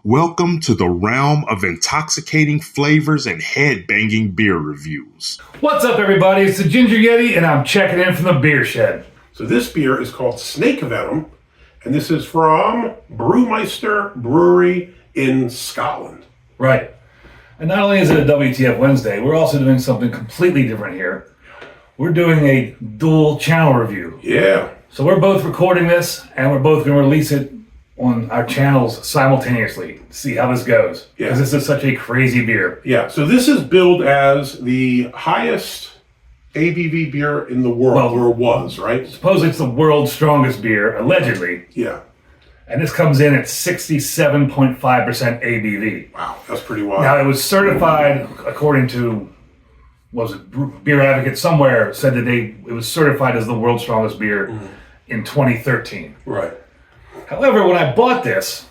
Welcome to the realm of intoxicating flavors and head-banging beer reviews. What's up, everybody? It's the Ginger Yeti, and I'm checking in from the beer shed. So this beer is called Snake Venom, and this is from Brewmeister Brewery in Scotland. Right. And not only is it a WTF Wednesday, we're also doing something completely different here. We're doing a dual channel review. Yeah. So we're both recording this, and we're both going to release it on our channels simultaneously to see how this goes. Yeah. Because this is such a crazy beer. Yeah, so this is billed as the highest ABV beer in the world, or was, right? Supposedly it's the world's strongest beer, allegedly. Yeah. And this comes in at 67.5% ABV. Wow, that's pretty wild. Now, it was certified according to, what was it, Beer Advocate somewhere said that it was certified as the world's strongest beer in 2013. Right. However, when I bought this,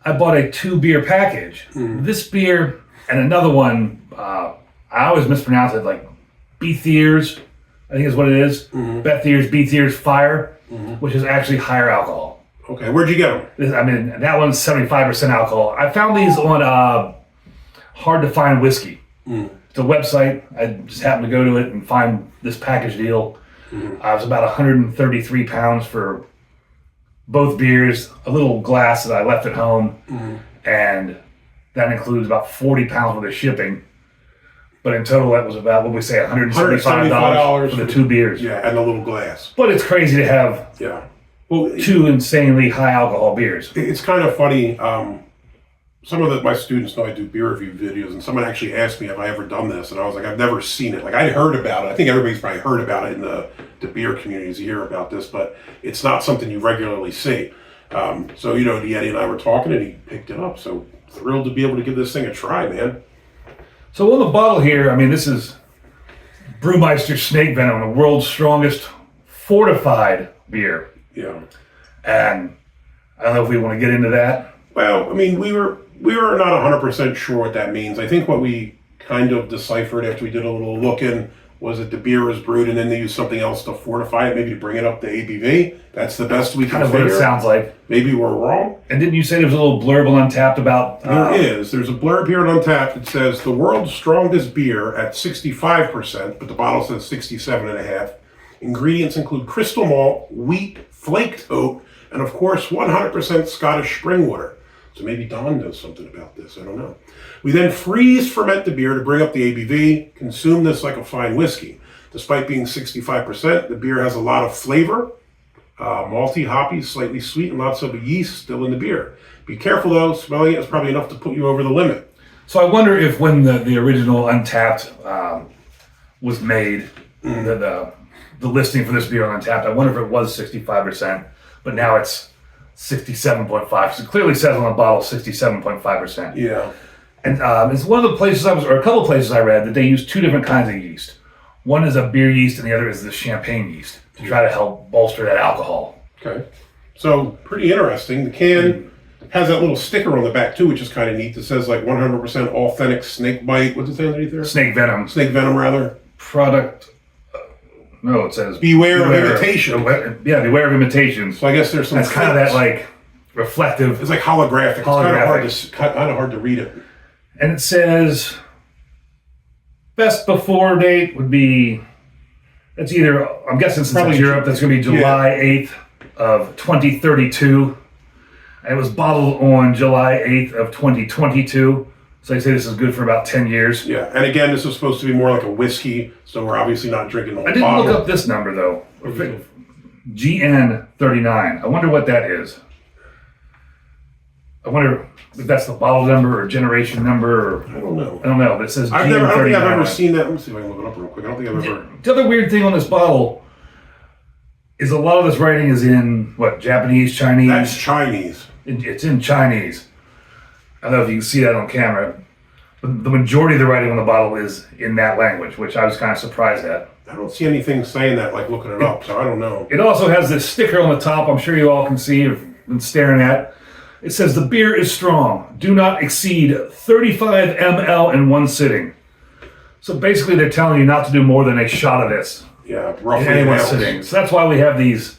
I bought a 2-beer package. This beer and another one, I always mispronounce it, like Beithir's, I think is what it is. Beithir Fire, which is actually higher alcohol. Okay, where'd you get them? I mean, that one's 75% alcohol. I found these on Hard to Find Whiskey. It's a website. I just happened to go to it and find this package deal. It was about 133 pounds for both beers, a little glass that I left at home, and that includes about 40 pounds worth of shipping. But in total, that was about, what we say, $175 for the 2 beers. Yeah, and a little glass. But it's crazy to have Well, 2 insanely high alcohol beers. It's kind of funny. Some of my students know I do beer review videos, and someone actually asked me, have I ever done this? And I was like, I've never seen it. Like, I'd heard about it. I think everybody's probably heard about it in the beer communities. You hear about this, but it's not something you regularly see. So, the Yeti and I were talking, and he picked it up. So, thrilled to be able to give this thing a try, man. So on the bottle here, I mean, this is Brewmeister Snake Venom, the world's strongest fortified beer. Yeah. And I don't know if we want to get into that. Well, I mean, we were not 100% sure what that means. I think what we kind of deciphered after we did a little look-in was that the beer was brewed and then they used something else to fortify it, maybe to bring it up to ABV. That's the best we can Kind of figure. what it sounds like. Maybe we're wrong. And didn't you say there was a little blurb on Untappd about... There is. There's a blurb here on Untappd that says, the world's strongest beer at 65%, but the bottle says 67.5. Ingredients include crystal malt, wheat, flaked oat, and of course 100% Scottish spring water. So maybe Don knows something about this. I don't know. We then freeze ferment the beer to bring up the ABV. Consume this like a fine whiskey. Despite being 65%, the beer has a lot of flavor. Malty, hoppy, slightly sweet, and lots of yeast still in the beer. Be careful though. Smelling it is probably enough to put you over the limit. So I wonder if when the original Untappd was made, the listing for this beer on Untappd, I wonder if it was 65%, but now it's 67.5. So it clearly says on the bottle 67.5%. Yeah. And it's one of the places or a couple of places I read that they use 2 different kinds of yeast. One is a beer yeast and the other is the champagne yeast to try to help bolster that alcohol. Okay. So pretty interesting. The can has that little sticker on the back too, which is kind of neat. That says like 100% authentic snake bite. What's it say underneath there? Snake venom. Snake venom, rather. Product. No, it says beware of imitation. Yeah, beware of imitations. So I guess there's some. That's kind of that like reflective. It's like holographic. It's kind of hard to read it. And it says best before date would be. It's either, I'm guessing since it's Europe, that's going to be July 8th of 2032. And it was bottled on July 8th of 2022. So they say this is good for about 10 years. Yeah, and again, this is supposed to be more like a whiskey, so we're obviously not drinking the whole bottle. I didn't look up this number, though. GN39. I wonder what that is. I wonder if that's the bottle number or generation number. Or, I don't know. But it says GN39. I don't think I've ever seen that. Let me see if I can look it up real quick. I don't think I've ever... The other weird thing on this bottle is a lot of this writing is in, Japanese, Chinese? That's Chinese. It's in Chinese. I don't know if you can see that on camera. But the majority of the writing on the bottle is in that language, which I was kind of surprised at. I don't see anything saying that, like looking it up, so I don't know. It also has this sticker on the top, I'm sure you all can see, you've been staring at. It says, the beer is strong. Do not exceed 35 ml in one sitting. So basically they're telling you not to do more than a shot of this. Yeah, roughly in one sitting. So that's why we have these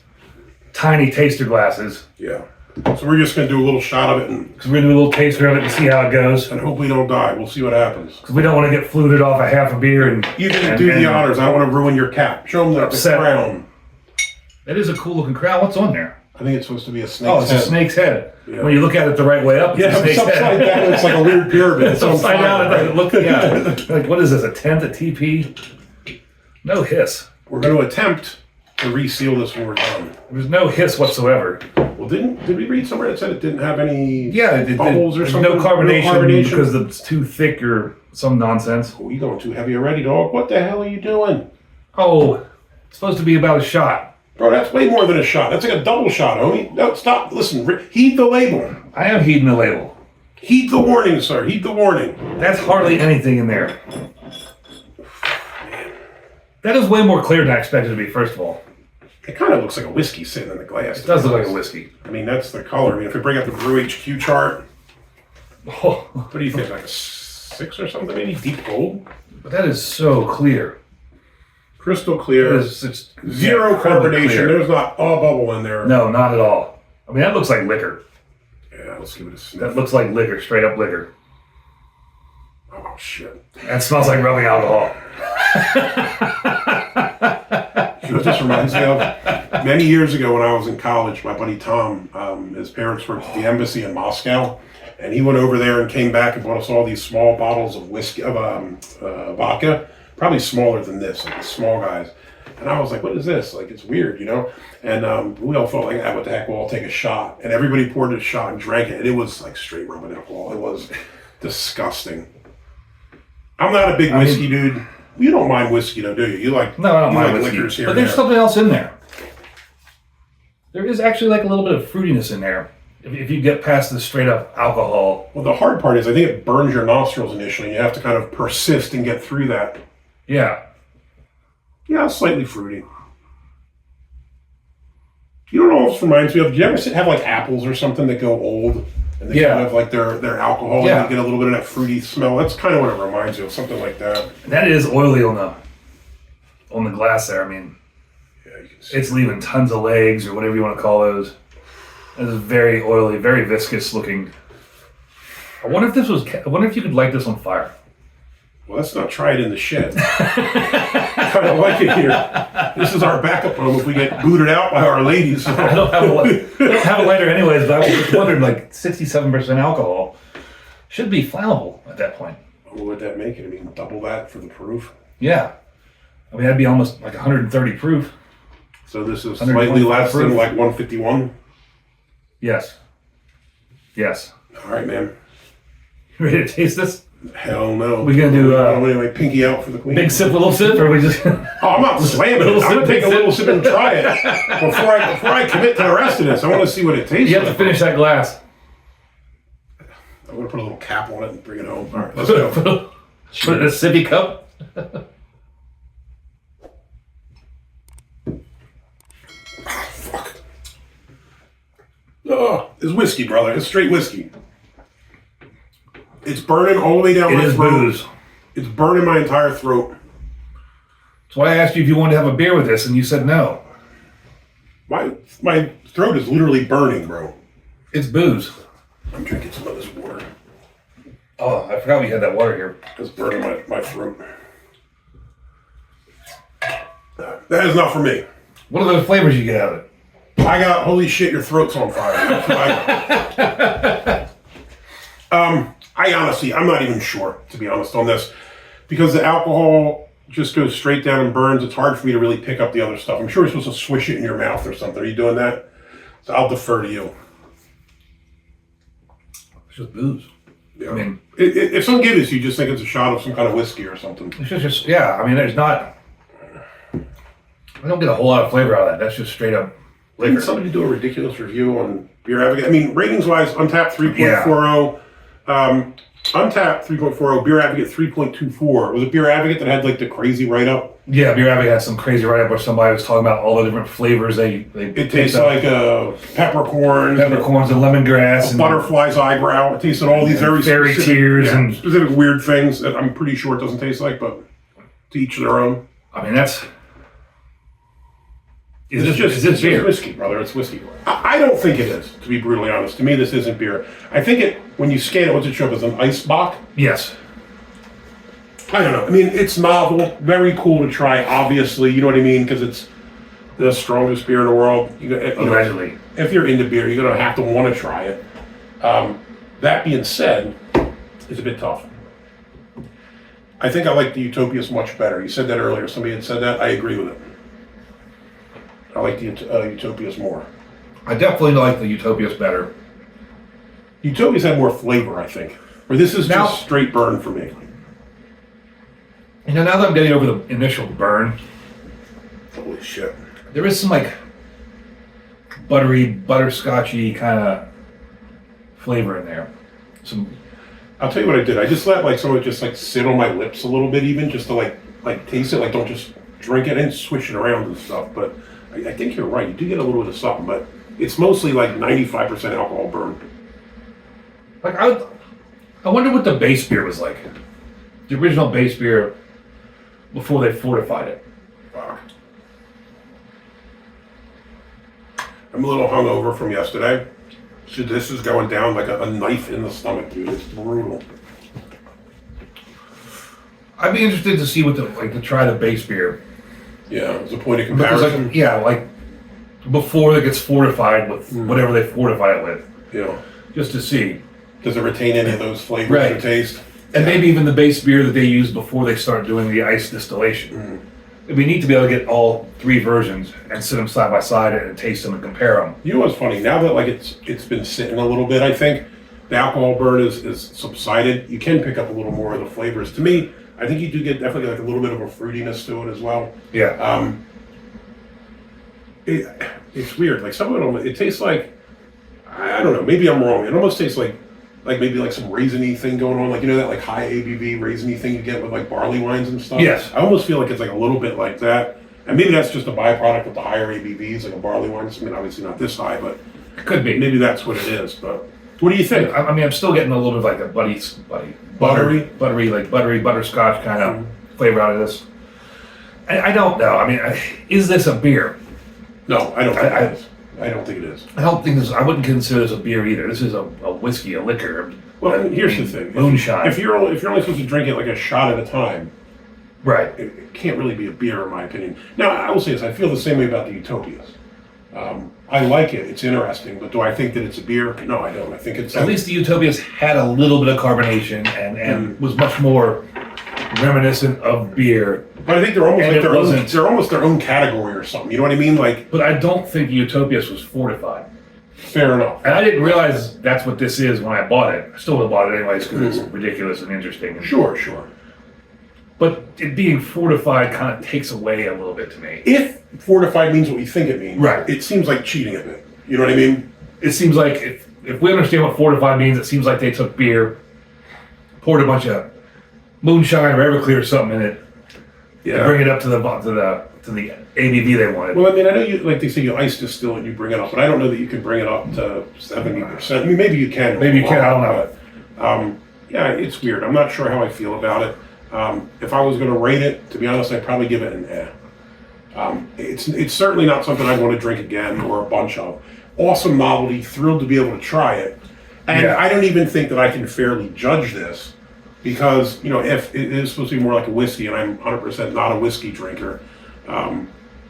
tiny taster glasses. Yeah. So we're just going to do a little shot of it and Because we're going to do a little taster of it to see how it goes. hope we don't die. We'll see what happens. Because we don't want to get fluted off a half a beer and You didn't do the honors. I don't want to ruin your cap. Show them the crown. That is a cool looking crown. What's on there? I think it's supposed to be a snake's Oh, it's head. a snake's head. Yeah. When you look at it the right way up, it's a snake's upside head. down. It's like a weird pyramid. It's upside down. It doesn't look, like, what is this, a tent, a TP? No hiss. We're going to attempt to reseal this when we're done. There's no hiss whatsoever. Well, did we read somewhere that said it didn't have any Yeah, bubbles or there's something? no carbonation, because carbonation? it's too thick or some nonsense. Oh, you going too heavy already, dog? What the hell are you doing? Oh, it's supposed to be about a shot. Bro, that's way more than a shot. That's like a double shot, homie. No, stop. Listen, heed the label. I am heeding the label. Heed the warning, sir. Heed the warning. That's hardly anything in there. That is way more clear than I expected it to be, first of all. It kind of looks like a whiskey sitting in the glass. It does look like a whiskey. I mean, that's the color. I mean, if we bring up the Brew HQ chart, Oh, what do you think? Like a 6 or something, maybe? Deep gold? but that is so clear. Crystal clear. It's Zero incredibly carbonation. clear. There's not a bubble in there. No, not at all. I mean, that looks like liquor. Yeah, let's give it a That sniff. looks like liquor, straight up liquor. Oh, shit. That smells like rubbing alcohol. You know what this reminds me of? Many years ago when I was in college, my buddy Tom, his parents worked at the embassy in Moscow, and he went over there and came back and bought us all these small bottles of whiskey, of vodka, probably smaller than this, like the small guys. And I was like, what is this? Like, it's weird, you know? And we all felt like, what the heck, we'll all take a shot. And everybody poured a shot and drank it, and it was like straight rubbing alcohol. It was disgusting. I'm not a big whiskey dude. You don't mind whiskey, though, do you? You like, No, I don't you mind like whiskey. liquors here But and there's there. something else in there. There is actually like a little bit of fruitiness in there. If you get past the straight up alcohol. Well, the hard part is I think it burns your nostrils initially. You have to kind of persist and get through that. Yeah. Yeah, it's slightly fruity. You know what else reminds me of? Do you ever have like apples or something that go old? And they kind of like their alcohol Yeah. and you get a little bit of that fruity smell. That's kind of what it reminds you of, something like that. That is oily on the glass there. I mean, Yeah, you can see. it's leaving tons of legs or whatever you want to call those. It is very oily, very viscous looking. I wonder if you could light this on fire. Well, let's not try it in the shed. I kind of like it here. This is our backup home if we get booted out by our ladies. I don't have a lighter anyways, but I was just wondering, like 67% alcohol should be flammable at that point. What would that make it? I mean, double that for the proof. Yeah. I mean, that'd be almost like 130 proof. So this is slightly less than like 151. Yes. Yes. All right, man. You ready to taste this? Hell no. We gonna do anyway, pinky out for the queen. big sip, little sip, or we just? Oh, I'm not slamming it. Little I'm gonna sip, take a big little sip. sip and try it before I commit to the rest of this. I want to see what it tastes You have to like. finish that glass. I'm gonna put a little cap on it and bring it home. All right, let's go. Put it in a sippy cup. Fuck. Oh, it's whiskey, brother. It's straight whiskey. It's burning all the way down It my is throat. booze. It's burning my entire throat. That's why I asked you if you wanted to have a beer with this, and you said no. My throat is literally burning, bro. It's booze. I'm drinking some of this water. Oh, I forgot we had that water here. It's burning my throat. That is not for me. What are the flavors you get out of it? I got, holy shit, your throat's on fire. That's what I got. I honestly, I'm not even sure, to be honest, on this. Because the alcohol just goes straight down and burns, it's hard for me to really pick up the other stuff. I'm sure you're supposed to swish it in your mouth or something. Are you doing that? So I'll defer to you. It's just booze. Yeah. I mean, if someone gave this, you just think it's a shot of some kind of whiskey or something. it's just yeah. I mean, there's not. I don't get a whole lot of flavor out of that. That's just straight up liquor. Didn't somebody do a ridiculous review on Beer Advocate? I mean, ratings-wise, Untapped 3.40. Untapped 3.40, Beer Advocate 3.24. Was it Beer Advocate that had like the crazy write-up? Yeah, Beer Advocate had some crazy write-up where somebody was talking about all the different flavors they It tastes like peppercorns, peppercorns and lemongrass and butterfly's eyebrow. It tasted all these very fairy specific, tears and specific weird things that I'm pretty sure it doesn't taste like, but to each their own. I mean, that's Is this it's beer? whiskey, brother. It's whiskey. I don't think it is, to be brutally honest. To me, this isn't beer. I think when you scan it, what's it show up as an ice bock? Yes. I don't know. I mean, it's novel, very cool to try, obviously. You know what I mean? Because it's the strongest beer in the world. Allegedly. If you're into beer, you're going to have to want to try it. That being said, it's a bit tough. I think I like the Utopias much better. You said that earlier. Somebody had said that. I agree with it. I like the Utopias more. I definitely like the Utopias better. Utopias have more flavor, I think. Or this is just straight burn for me. Now that I'm getting over the initial burn, Holy shit. there is some like buttery, butterscotchy kind of flavor in there. I'll tell you what I did. I just let some of it just sit on my lips a little bit, even just to like taste it. Like don't just drink it and swish it around and stuff. But I think you're right. You do get a little bit of something, but it's mostly like 95% alcohol burn. Like I wonder what the base beer was like. The original base beer before they fortified it. Fuck. I'm a little hungover from yesterday. So this is going down like a knife in the stomach, dude. It's brutal. I'd be interested to see to try the base beer. Yeah, as a point of Because comparison. before it gets fortified with whatever they fortify it with. Yeah. Just to see. Does it retain any of those flavors or taste? And maybe even the base beer that they use before they start doing the ice distillation. It'd be neat to be able to get all three versions and sit them side by side and taste them and compare them. You know what's funny? Now that it's been sitting a little bit, I think the alcohol burn is subsided. You can pick up a little more of the flavors. To me, I think you do get definitely a little bit of a fruitiness to it as well. Yeah. It's weird. Some of it tastes like, I don't know. Maybe I'm wrong. It almost tastes like maybe some raisiny thing going on, that high ABV raisiny thing you get with barley wines and stuff. Yes. I almost feel like it's a little bit like that, and maybe that's just a byproduct of the higher ABVs, like a barley wine. I mean, obviously not this high, but It could be. maybe that's what it is. But what do you think? I mean, I'm still getting a little bit of buttery, butterscotch kind of flavor out of this. I don't know. I mean, is this a beer? No, I don't think it is. I don't think it is. I don't think this. I wouldn't consider this a beer either. This is a whiskey, a liquor. Well, here's the thing: moonshine. If you're only supposed to drink it like a shot at a time, right? It can't really be a beer, in my opinion. Now, I will say this: I feel the same way about the Utopias. I like it; it's interesting. But do I think that it's a beer? No, I don't. I think it's at least the Utopias had a little bit of carbonation and was much more reminiscent of beer. But I think they're almost they're almost their own category or something. You know what I mean? But I don't think Utopias was fortified. Fair enough. And I didn't realize that's what this is when I bought it. I still would have bought it anyways because it's ridiculous and interesting. Sure. But it being fortified kind of takes away a little bit to me. If fortified means what you think it means, right? It seems like cheating a bit. You know what I mean? It seems like if we understand what fortified means, it seems like they took beer, poured a bunch of moonshine or Everclear or something in it, and bring it up to the ABV they wanted. Well, I mean, I know they say you ice distill it, you bring it up, but I don't know that you can bring it up to 70%. I mean, maybe you can. Maybe you can. I don't know. Yeah, it's weird. I'm not sure how I feel about it. If I was going to rate it, to be honest, I'd probably give it an eh. It's certainly not something I'd want to drink again or a bunch of. Awesome novelty, thrilled to be able to try it. And I don't even think that I can fairly judge this because, if it is supposed to be more like a whiskey and I'm 100% not a whiskey drinker, I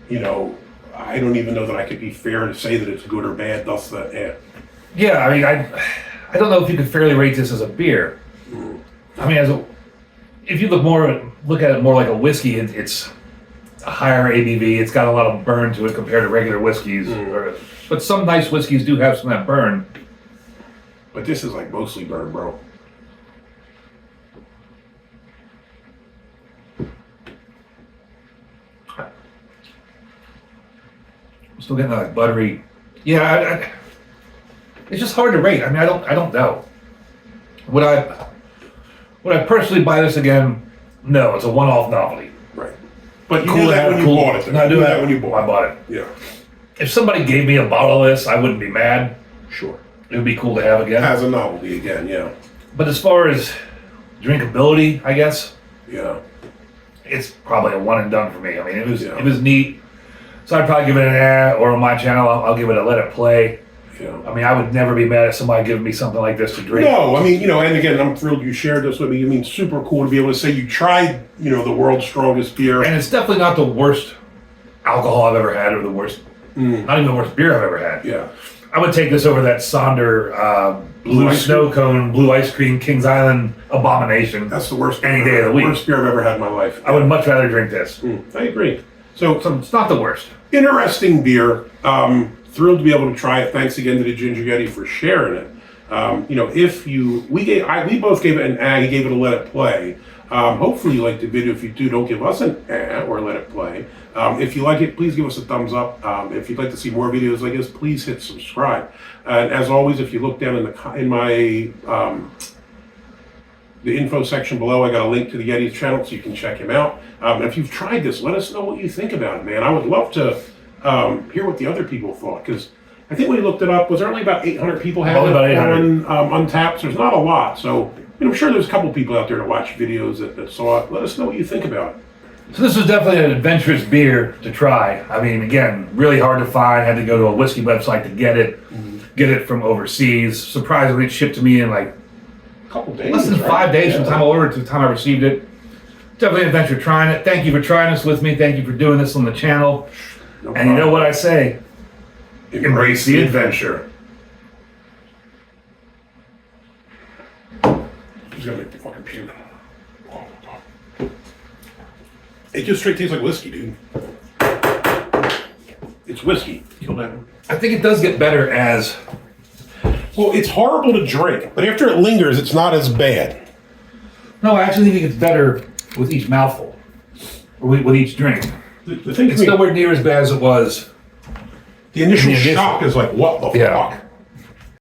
don't even know that I could be fair to say that it's good or bad, thus the eh. Yeah, I mean, I don't know if you could fairly rate this as a beer. I mean, if you look at it more like a whiskey, it's a higher ABV. It's got a lot of burn to it compared to regular whiskeys. But some nice whiskeys do have some of that burn. But this is mostly burn, bro. I'm still getting that buttery. Yeah, it's just hard to rate. I mean, I don't know. Would I personally buy this again? No, it's a one-off novelty. Right. But you knew that when you bought it. No, I knew that when you bought it. I bought it. Yeah. If somebody gave me a bottle of this, I wouldn't be mad. Sure. It would be cool to have again. As a novelty again, yeah. But as far as drinkability, I guess. Yeah. It's probably a one and done for me. I mean, it was neat. So I'd probably give it an or on my channel, I'll give it a let it play. Yeah. I mean, I would never be mad at somebody giving me something like this to drink. No, I mean, and again, I'm thrilled you shared this with me. I mean, super cool to be able to say you tried, the world's strongest beer. And it's definitely not the worst alcohol I've ever had, or the worst, not even the worst beer I've ever had. Yeah. I would take this over that Sonder blue snow cone, blue ice cream, Kings Island abomination. That's the worst any day of the week. Worst beer I've ever had in my life. I would much rather drink this. I agree. So it's not the worst. Interesting beer. Thrilled to be able to try it. Thanks again to the Ginger Yeti for sharing it. We both gave it an he gave it a let it play. Hopefully you like the video. If you do, don't give us an or let it play. If you like it, please give us a thumbs up. If you'd like to see more videos like this, please hit subscribe. And as always, if you look down in my the info section below, I got a link to the Yeti's channel so you can check him out. And if you've tried this, let us know what you think about it, man. I would love to hear what the other people thought, because I think when we looked it up, was there only about 800 people had it on Untapped? So there's not a lot. So I'm sure there's a couple people out there that watch videos that saw it. Let us know what you think about it. So this was definitely an adventurous beer to try. I mean, again, really hard to find. Had to go to a whiskey website to get it. Get it from overseas. Surprisingly, it shipped to me in like A couple days. less than 5 days from the time I ordered to the time I received it. Definitely an adventure trying it. Thank you for trying this with me. Thank you for doing this on the channel. No And you know what I say? Embrace the adventure. He's gonna make me fucking puke. It just straight tastes like whiskey, dude. It's whiskey. I think it does get better as... Well, it's horrible to drink, but after it lingers, it's not as bad. No, I actually think it gets better with each mouthful. Or with each drink. The thing It's nowhere near as bad as it was. The initial shock is like, what the fuck?